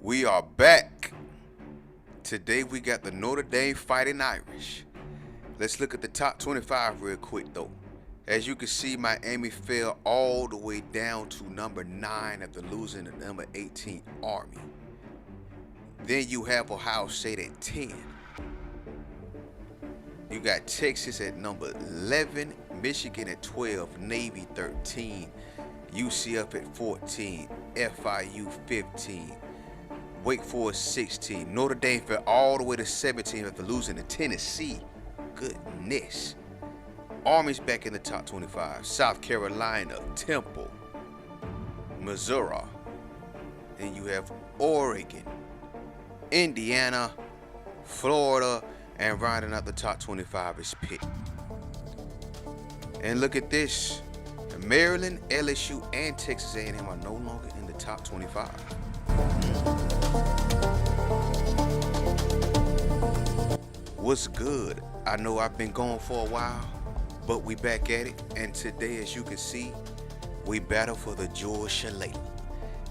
We are back. Today we got the Notre Dame Fighting Irish. Let's look at the top 25 real quick though. As you can see, Miami fell all the way down to number 9 after losing to number 18 Army. Then you have Ohio State at 10. You got Texas at number 11, Michigan at 12, Navy 13, UCF at 14, FIU 15, Wake Forest 16. Notre Dame fell all the way to 17 after losing to Tennessee. Goodness. Army's back in the top 25. South Carolina, Temple, Missouri. Then you have Oregon, Indiana, Florida, and rounding out the top 25 is Pitt. And look at this. Maryland, LSU, and Texas A&M are no longer in the top 25. What's good? I know I've been gone for a while, but we back at it, and today, as you can see, we battle for the George Chalet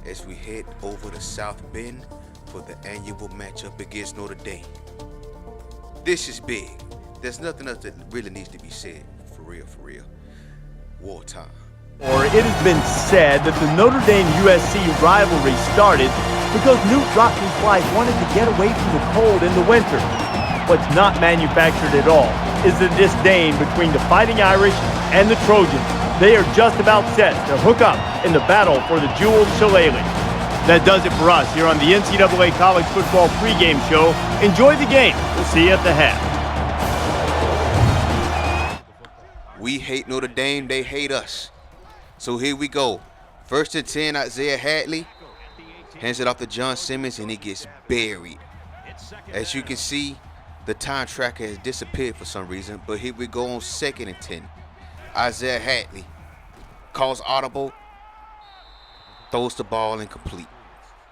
as we head over to South Bend for the annual matchup against Notre Dame. This is big. There's nothing else that really needs to be said. For real. Wartime. Or it has been said that the Notre Dame USC rivalry started because Newt Rottenfly wanted to get away from the cold in the winter. What's not manufactured at all is the disdain between the Fighting Irish and the Trojans. They are just about set to hook up in the battle for the jeweled shillelagh. That does it for us here on the NCAA College Football pregame show. Enjoy the game. We'll see you at the half. We hate Notre Dame, they hate us. So here we go. 1st and 10, Isaiah Hadley hands it off to John Simmons, and he gets buried. As you can see, the time tracker has disappeared for some reason, but here we go on 2nd and 10. Isaiah Hadley calls audible, throws the ball incomplete.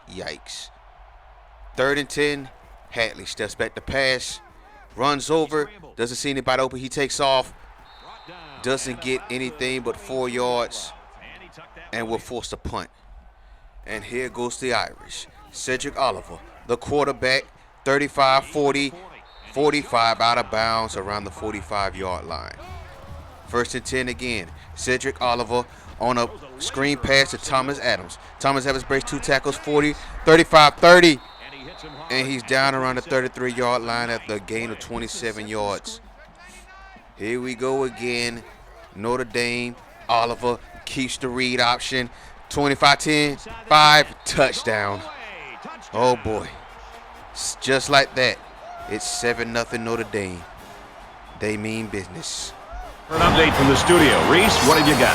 Yikes. 3rd and 10, Hadley steps back to pass, runs over, doesn't see anybody open, he takes off, doesn't get anything but 4 yards, and will force a punt. And here goes the Irish. Cedric Oliver, the quarterback, 35, 40, 45 out of bounds around the 45-yard line. 1st and 10 again. Cedric Oliver on a screen pass to Thomas Adams. Thomas Adams breaks 2 tackles, 40, 35, 30. And he's down around the 33-yard line after a gain of 27 yards. Here we go again. Notre Dame, Oliver keeps the read option. 25-10, 5, touchdown. Oh boy. Just like that, it's 7-0 Notre Dame. They mean business. An update from the studio. Reese, what have you got?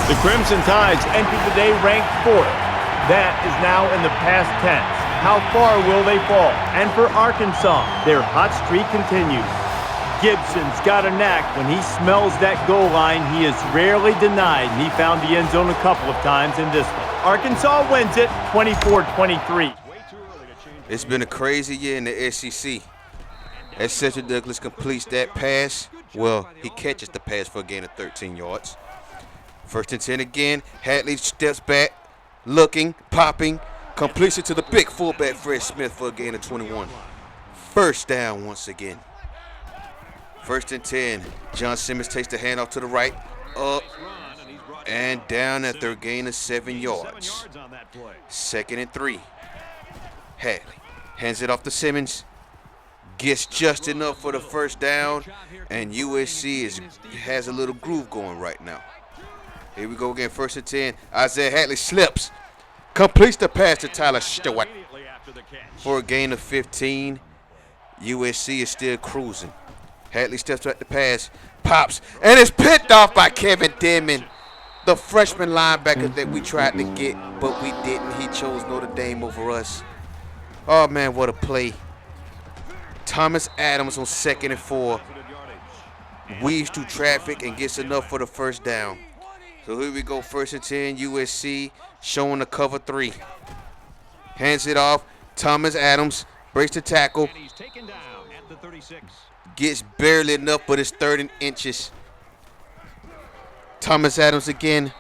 The Crimson Tides entered the day ranked 4th. That is now in the past tense. How far will they fall? And for Arkansas, their hot streak continues. Gibson's got a knack. When he smells that goal line, he is rarely denied. And he found the end zone a couple of times in this one. Arkansas wins it 24-23. It's been a crazy year in the SEC. As Cedric Douglas completes that pass, well, he catches the pass for a gain of 13 yards. 1st and 10 again. Hadley steps back, looking, popping, completes it to the big fullback Fred Smith for a gain of 21. 1st down once again. 1st and 10. John Simmons takes the handoff to the right, up, and down after a gain of 7 yards. 2nd and 3. Hadley hands it off to Simmons. Gets just enough for the 1st down, and USC has a little groove going right now. Here we go again, 1st and 10. Isaiah Hadley slips, completes the pass to Tyler Stewart for a gain of 15. USC is still cruising. Hadley steps back to pass, pops, and is picked off by Kevin Denman, the freshman linebacker that we tried to get, but we didn't. He chose Notre Dame over us. Oh, man, what a play. Thomas Adams on 2nd and 4 weaves through traffic and gets enough for the 1st down. So here we go, 1st and 10, USC showing the cover 3. Hands it off. Thomas Adams breaks the tackle. Gets barely enough, but it's 3rd and inches. Thomas Adams again.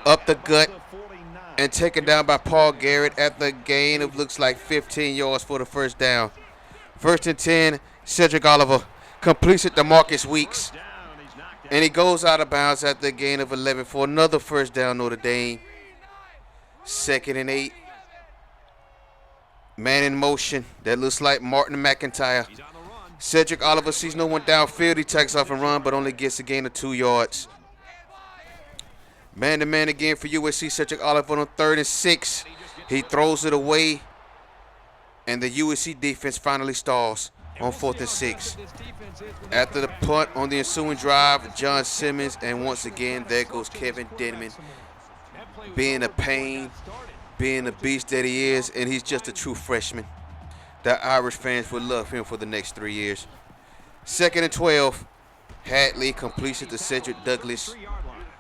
Up the gut. and taken down by Paul Garrett at the gain of looks like 15 yards for the first down. 1st and 10, Cedric Oliver completes it to Marcus Weeks. And he goes out of bounds at the gain of 11 for another first down, Notre Dame. 2nd and 8. Man in motion. That looks like Martin McIntyre. Cedric Oliver sees no one downfield. He takes off and run, but only gets a gain of 2 yards. Man to man again for USC. Cedric Oliver on 3rd and 6. He throws it away, and the USC defense finally stalls on 4th and 6. After the punt on the ensuing drive, John Simmons, and once again, there goes Kevin Denman, being a pain, being the beast that he is, and he's just a true freshman. The Irish fans will love him for the next 3 years. 2nd and 12, Hadley completes it to Cedric Douglas.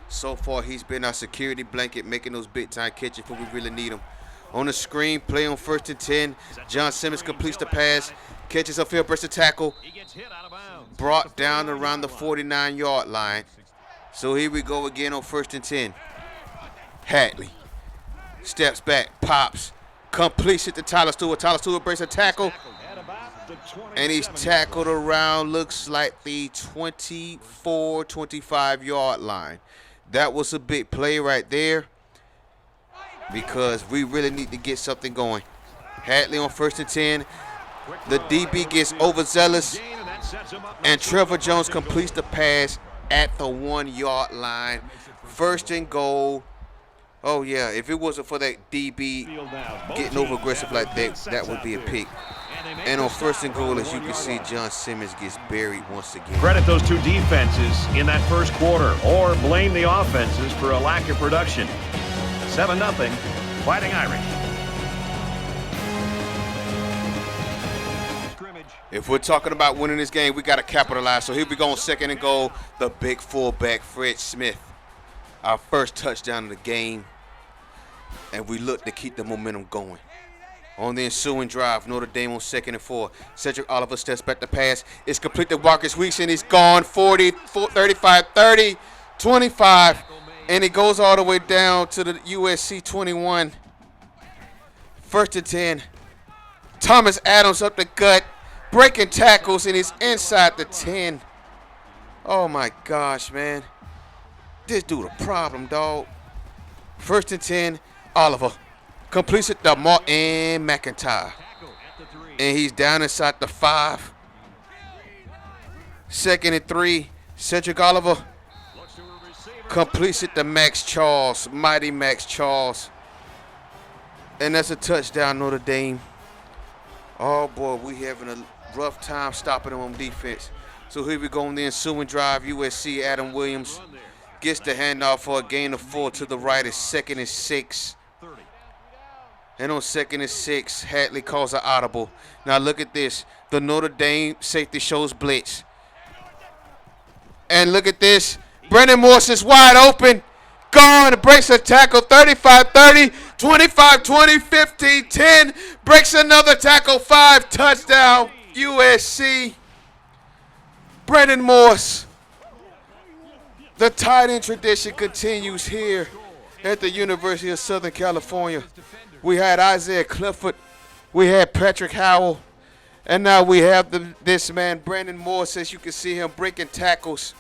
So far, he's been our security blanket, making those big-time catches when we really need them. On the screen, play on 1st and 10. John Simmons completes the pass, catches upfield, breaks the tackle, brought down around the 49-yard line. So here we go again on 1st and 10. Hadley steps back, pops, completes it to Tyler Stewart. Tyler Stewart breaks a tackle, and he's tackled around, looks like the 24, 25-yard line. That was a big play right there, because we really need to get something going. Hadley on 1st and 10. The DB gets overzealous, and Trevor Jones completes the pass at the 1-yard line. 1st and goal. Oh, yeah, if it wasn't for that DB getting over aggressive like that, that would be a pick. And on 1st and goal, as you can see, John Simmons gets buried once again. Credit those two defenses in that first quarter, or blame the offenses for a lack of production. 7-0, Fighting Irish. If we're talking about winning this game, we got to capitalize. So here we go on 2nd and goal. The big fullback, Fred Smith. Our first touchdown of the game. And we look to keep the momentum going. On the ensuing drive, Notre Dame on 2nd and 4. Cedric Oliver steps back to pass. It's complete to Marcus Weeks, and he's gone 40, 35, 30, 25. And it goes all the way down to the USC 21. 1st and 10. Thomas Adams up the gut, breaking tackles, and he's inside the 10. Oh, my gosh, man. This dude a problem, dog. 1st and 10, Oliver completes it to Martin McIntyre. And he's down inside the 5. 2nd and 3, Cedric Oliver completes it to Max Charles, mighty Max Charles. And that's a touchdown, Notre Dame. Oh, boy, we having a rough time stopping them on defense. So here we go on the ensuing drive. USC, Adam Williams gets the handoff for a gain of 4 to the right. It's 2nd and 6. And on 2nd and 6, Hadley calls an audible. Now look at this. The Notre Dame safety shows blitz. And look at this. Brendan Morse is wide open. Gone. Breaks a tackle. 35-30. 25-20. 15-10. Breaks another tackle. 5. Touchdown. USC. Brendan Morse. The tight end tradition continues here at the University of Southern California. We had Isaiah Clifford, we had Patrick Howell, and now we have this man, Brandon Morse, as you can see him breaking tackles,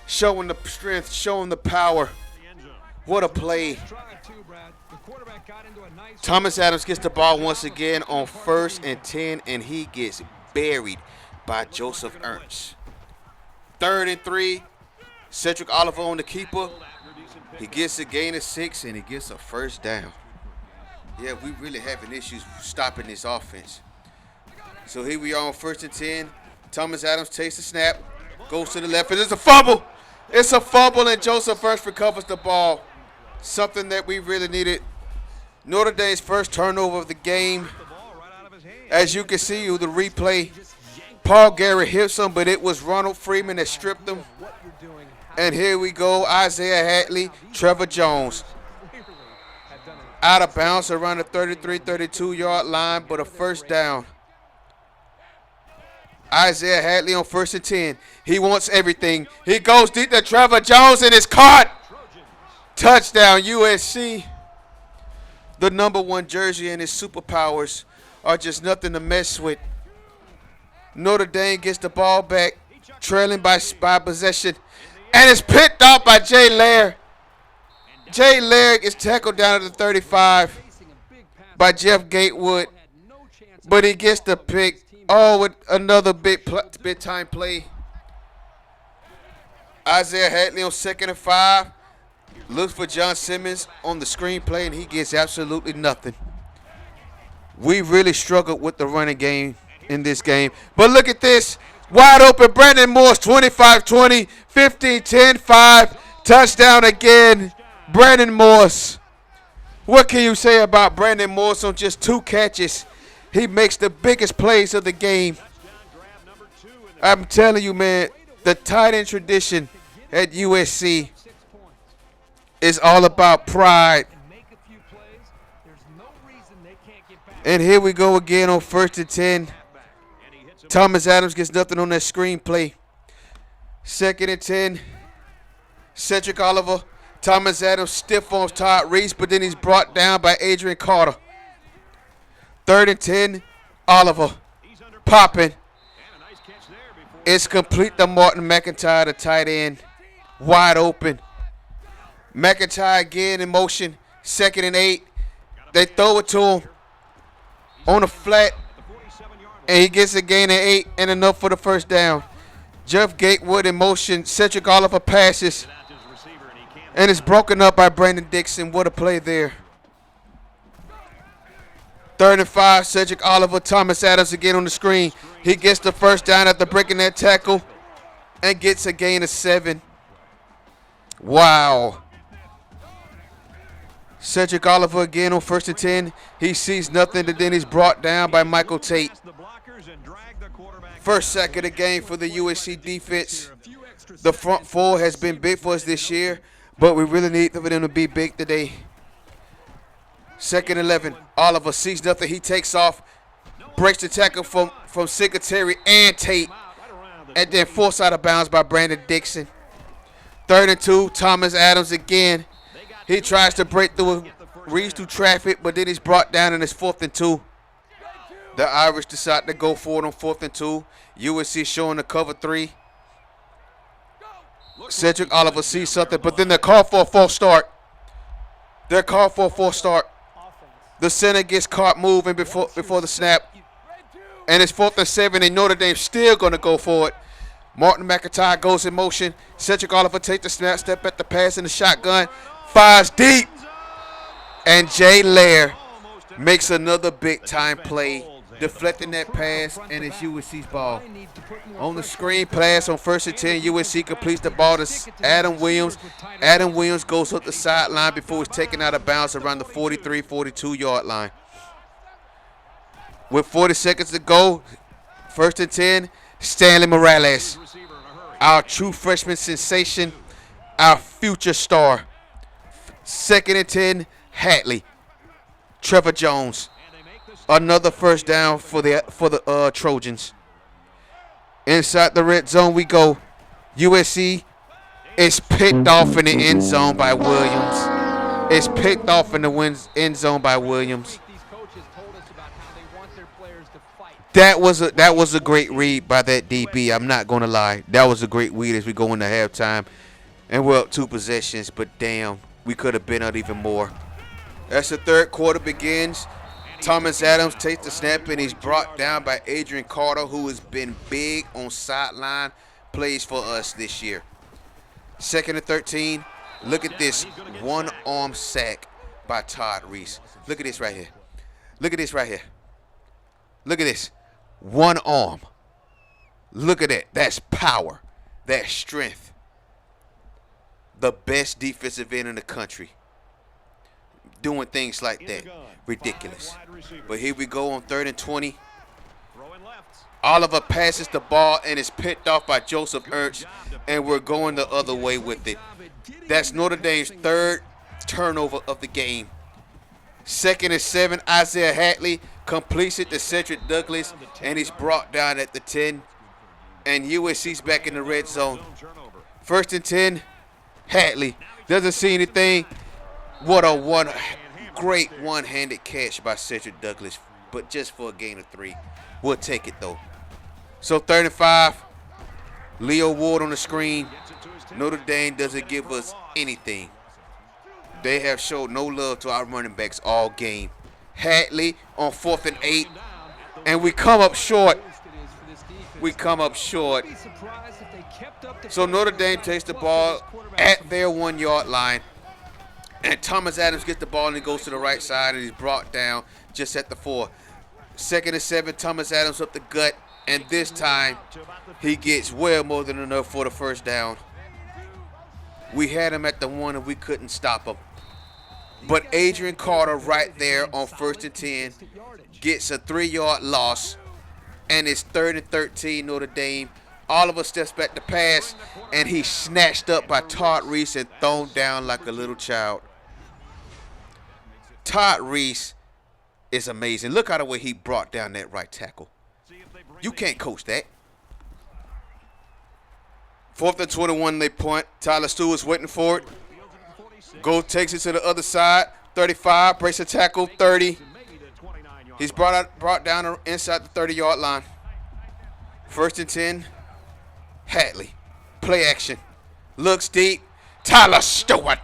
showing the strength, showing the power. What a play. Thomas Adams gets the ball once again on 1st and 10, and he gets buried by Joseph Ernst. 3rd and 3, Cedric Oliver on the keeper. He gets a gain of 6, and he gets a first down. Yeah, we really having issues stopping this offense. So here we are on 1st and 10. Thomas Adams takes the snap, goes to the left, and it's a fumble. It's a fumble, and Joseph Ernst recovers the ball. Something that we really needed. Notre Dame's first turnover of the game. As you can see with the replay, Paul Garrett hits him, but it was Ronald Freeman that stripped him. And here we go, Isaiah Hadley, Trevor Jones. Out of bounds around the 33, 32-yard line, but a first down. Isaiah Hadley on 1st and 10. He wants everything. He goes deep to Trevor Jones, and it's caught. Touchdown, USC. The #1 jersey and his superpowers are just nothing to mess with. Notre Dame gets the ball back, trailing by possession, and it's picked off by Jay Lair. Jay Lair is tackled down at the 35 by Jeff Gatewood, but he gets the pick. Oh, with another big time play. Isaiah Hadley on 2nd and 5. Looks for John Simmons on the screenplay, and he gets absolutely nothing. We really struggled with the running game in this game. But look at this. Wide open. Brandon Morse, 25-20, 15-10, 5. Touchdown again. Brandon Morse. What can you say about Brandon Morse on just 2 catches? He makes the biggest plays of the game. I'm telling you, man, the tight end tradition at USC is all about pride. And here we go again on 1st and 10. Thomas Adams gets nothing on that screenplay. 2nd and 10. Cedric Oliver. Thomas Adams stiff arms Todd Reese, but then he's brought down by Adrian Carter. 3rd and 10. Oliver popping. It's complete to Martin McIntyre, the tight end. Wide open. McIntyre again in motion. 2nd and 8. They throw it to him on the flat, and he gets a gain of 8 and enough for the first down. Jeff Gatewood in motion. Cedric Oliver passes, and it's broken up by Brandon Dixon. What a play there. 3rd and 5. Cedric Oliver. Thomas Adams again on the screen. He gets the first down after breaking that tackle and gets a gain of 7. Wow. Cedric Oliver again on 1st and 10. He sees nothing, and then he's brought down by Michael Tate. First sack of the game for the USC defense. The front 4 has been big for us this year, but we really need for them to be big today. 2nd and 11. Oliver sees nothing. He takes off, breaks the tackle from Singletary and Tate, and then forced out of bounds by Brandon Dixon. 3rd and 2. Thomas Adams again. He tries to break through, reads through traffic, but then he's brought down in his 4th and 2. The Irish decide to go for it on 4th and 2. USC showing the cover 3. Cedric Oliver sees something, but then they're called for a false start. They're called for a false start. The center gets caught moving before the snap. And it's 4th and 7, and Notre Dame still going to go for it. Martin McIntyre goes in motion. Cedric Oliver takes the snap, step at the pass in the shotgun. Fires deep. And Jay Lair makes another big-time play, deflecting that pass, and it's USC's ball. On the screen pass on 1st and 10, USC completes the ball to Adam Williams. Adam Williams goes up the sideline before he's taken out of bounds around the 43, 42-yard line. With 40 seconds to go, 1st and 10, Stanley Morales, our true freshman sensation, our future star. 2nd and 10, Hadley. Trevor Jones. Another first down for the Trojans. Inside the red zone we go. USC is picked off in the end zone by Williams. It's picked off in the end zone by Williams. That was a great read by that DB. I'm not going to lie. That was a great read as we go into halftime. And we're up 2 possessions, but damn, we could have been out even more. As the 3rd quarter begins, Thomas Adams takes the snap, and he's brought down by Adrian Carter, who has been big on sideline plays for us this year. 2nd and 13. Look at this one-arm sack by Todd Reese. Look at this right here. Look at this right here. Look at this. One arm. Look at that. That's power. That's strength. The best defensive end in the country. Doing things like that. Ridiculous. But here we go on 3rd and 20. Oliver passes the ball and is picked off by Joseph Ertz, and we're going the other way with it. That's Notre Dame's 3rd turnover of the game. 2nd and 7, Isaiah Hadley completes it to Cedric Douglas, and he's brought down at the 10. And USC's back in the red zone. 1st and 10, Hadley doesn't see anything. What a great one-handed catch by Cedric Douglas, but just for a gain of 3. We'll take it, though. So 35, Leo Ward on the screen. Notre Dame doesn't give us anything. They have showed no love to our running backs all game. Hadley on 4th and 8, and we come up short. We come up short. So Notre Dame takes the ball at their 1-yard line. And Thomas Adams gets the ball and he goes to the right side and he's brought down just at the 4. 2nd and 7, Thomas Adams up the gut. And this time he gets well more than enough for the first down. We had him at the 1 and we couldn't stop him. But Adrian Carter right there on 1st and 10 gets a 3-yard loss. And it's 3rd and 13, Notre Dame. Oliver steps back to pass, and he's snatched up by Todd Reese and thrown down like a little child. Todd Reese is amazing. Look how the way he brought down that right tackle. You can't coach that. 4th and 21, they punt. Tyler Stewart's waiting for it. Go takes it to the other side. 35, breaks a tackle, 30. He's brought down inside the 30-yard line. 1st and 10. Hadley. Play action. Looks deep. Tyler Stewart.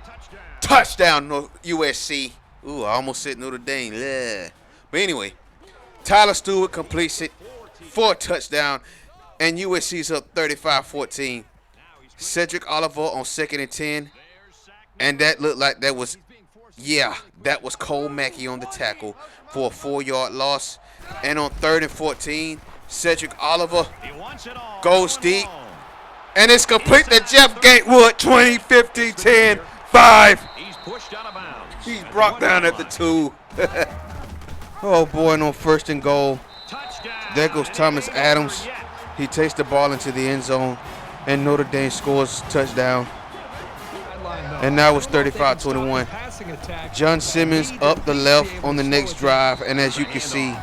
Touchdown, USC. Ooh, I almost said Notre Dame. Yeah. But anyway, Tyler Stewart completes it for a touchdown, and USC's up 35-14. Cedric Oliver on 2nd and 10. And that looked like that was Cole Mackey on the tackle for a 4-yard loss. And on 3rd and 14, Cedric Oliver goes deep. And it's complete to Jeff Gatewood, 20, 15, 10, 5. He's brought down at the 2. Oh, boy, and on 1st and goal, there goes Thomas Adams. He takes the ball into the end zone, and Notre Dame scores touchdown. And now it's 35-21. John Simmons up the left on the next drive, and as you can see,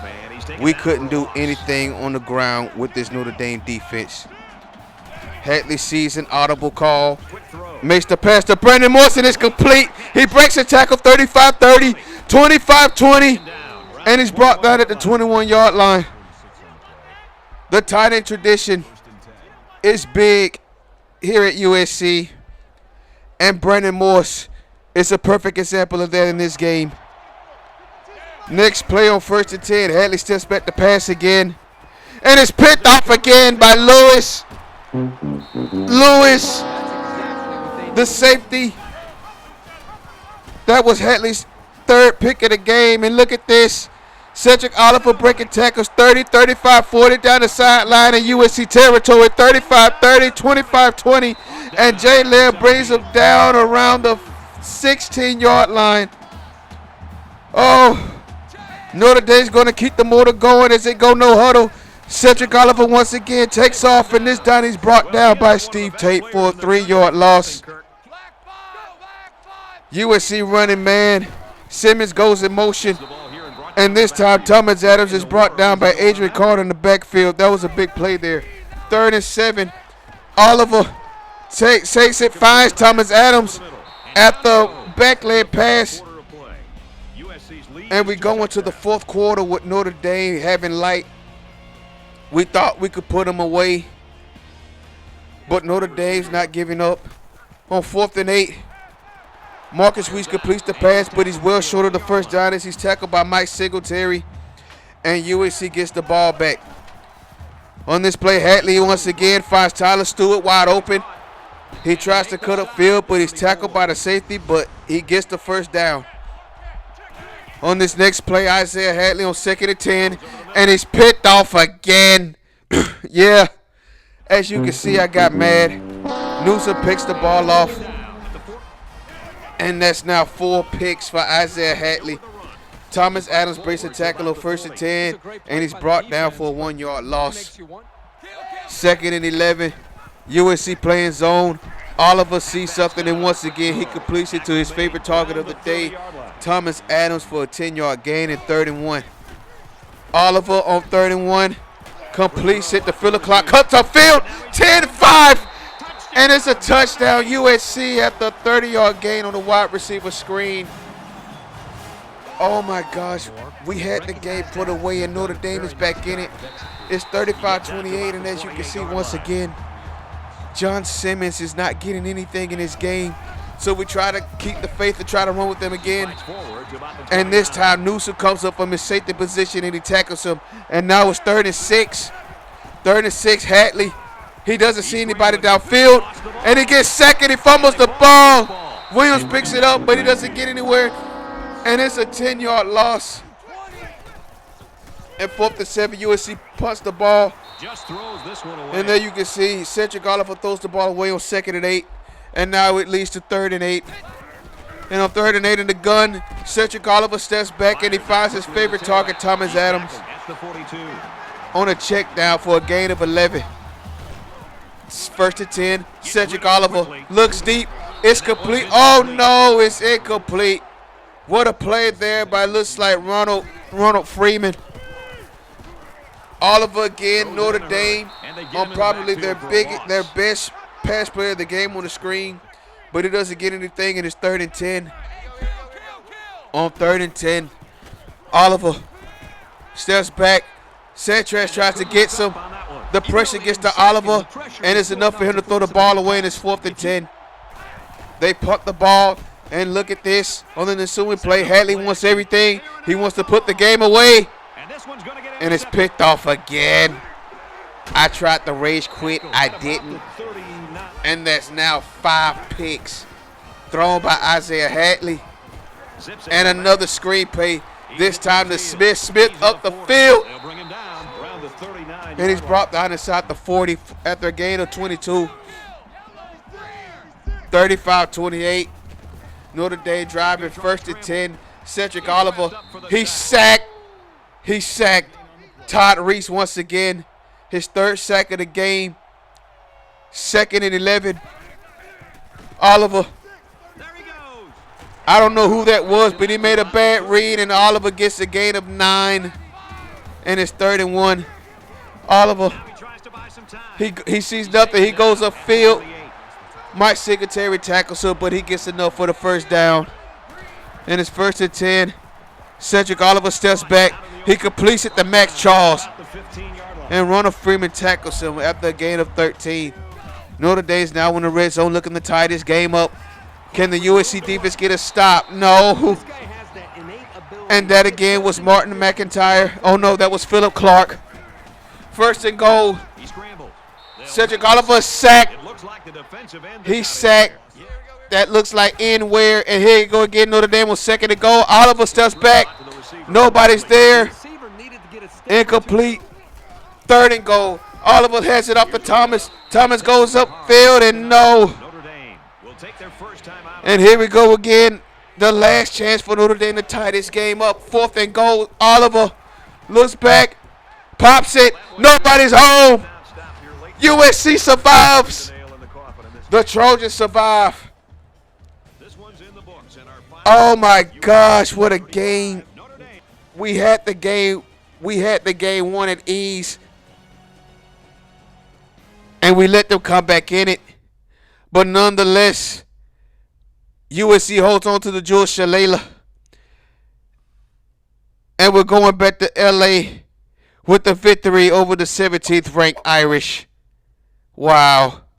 we couldn't do anything on the ground with this Notre Dame defense. Hadley sees an audible call, makes the pass to Brandon Morrison. It's complete. He breaks a tackle, 35-30, 25-20, and he's brought down at the 21-yard line. The tight end tradition is big here at USC, and Brandon Morse is a perfect example of that in this game. Next play on 1st and 10, Hadley steps back to pass again, and it's picked off again by Lewis. Lewis, the safety. That was Hadley's 3rd pick of the game, and look at this. Cedric Oliver breaking tackles 30, 35, 40 down the sideline in USC territory, 35-30, 25-20, and Jay Lair brings him down around the 16-yard line. Oh, Notre Dame's going to keep the motor going as they go no huddle. Cedric Oliver once again takes off, and this time he's brought down by Steve Tate for a 3-yard loss. USC running man. Simmons goes in motion, and this time Thomas Adams is brought down by Adrian Carter in the backfield. That was a big play there. 3rd and 7. Oliver takes it, finds Thomas Adams at the back leg pass. And we go into the 4th quarter with Notre Dame having light. We thought we could put them away, but Notre Dame's not giving up. On 4th and 8, Marcus Weiss completes the pass, but he's well short of the first down as he's tackled by Mike Singletary, and USC gets the ball back. On this play, Hadley once again finds Tyler Stewart wide open. He tries to cut upfield, but he's tackled by the safety, but he gets the first down. On this next play, Isaiah Hadley on 2nd and 10, and he's picked off again. Yeah, as you can see, I got mad. Newsom picks the ball off, and that's now 4 picks for Isaiah Hadley. Thomas Adams breaks a tackle on 1st and 10, and he's brought down for a 1-yard loss. 2nd and 11, USC playing zone. Oliver sees something, and once again, he completes it to his favorite target of the day, Thomas Adams, for a 10-yard gain, and 3rd and 1. Oliver on 3rd and 1 completes it to fill the clock, cuts upfield, 10-5, and it's a touchdown. USC at the 30-yard gain on the wide receiver screen. Oh my gosh, we had the game put away and Notre Dame is back in it. It's 35-28, and as you can see once again, John Simmons is not getting anything in this game. So we try to keep the faith and try to run with them again. And this time Newsom comes up from his safety position and he tackles him. And now it's 3rd and 6. 3rd and 6, Hatley. He doesn't see anybody downfield. And he gets sacked and he fumbles the ball. Williams picks it up, but he doesn't get anywhere. And it's a 10-yard loss. And 4th and 7, USC punts the ball. Just throws this one away. And there you can see Cedric Oliver throws the ball away on 2nd and 8. And now it leads to 3rd and 8. And on 3rd and 8 in the gun, Cedric Oliver steps back and he finds his favorite target, Thomas Adams, on a check down for a gain of 11. 1st and 10, Cedric Oliver looks deep. It's complete. Oh no, it's incomplete. What a play there by, looks like Ronald Freeman. Oliver again, Notre Dame on probably their best pass player of the game on the screen, but he doesn't get anything, and it's 3rd and 10. On 3rd and 10, Oliver steps back. Sanchez tries to get some. The pressure gets to Oliver, and it's enough for him to throw the ball away, and it's 4th and 10. They punt the ball, and look at this. On the ensuing play, Hatley wants everything. He wants to put the game away, and it's picked off again. I tried to rage quit. I didn't. And that's now 5 picks thrown by Isaiah Hatley. And another screen play, this time to Smith. Smith up the field. And he's brought down inside the 40 after a gain of 22. 35-28. Notre Dame driving, 1st and 10. Cedric Oliver, he sacked. Todd Reese once again. His 3rd sack of the game. 2nd and 11. Oliver. I don't know who that was, but he made a bad read, and Oliver gets a gain of 9. And it's 3rd and 1. Oliver, he sees nothing. He goes upfield. Mike Singletary tackles him, but he gets enough for the 1st down. And it's 1st and 10. Cedric Oliver steps back. He completes it to Max Charles. And Ronald Freeman tackles him after a gain of 13. Notre Dame's now in the red zone looking to tie this game up. Can the USC defense get a stop? No. And that again was Martin McIntyre. Oh no, that was Philip Clark. 1st and goal. Cedric Oliver sacked. He sacked. That looks like in where. And here you go again. Notre Dame was 2nd and goal. Oliver steps back. Nobody's there. Incomplete. 3rd and goal. Oliver has it up to Thomas. Thomas goes upfield and no. And here we go again. The last chance for Notre Dame to tie this game up. 4th and goal. Oliver looks back. Pops it. Nobody's home. USC survives. The Trojans survive. Oh my gosh, what a game. We had the game won at ease. And we let them come back in it. But nonetheless, USC holds on to the Jules Shalala. And we're going back to LA with the victory over the 17th ranked Irish. Wow.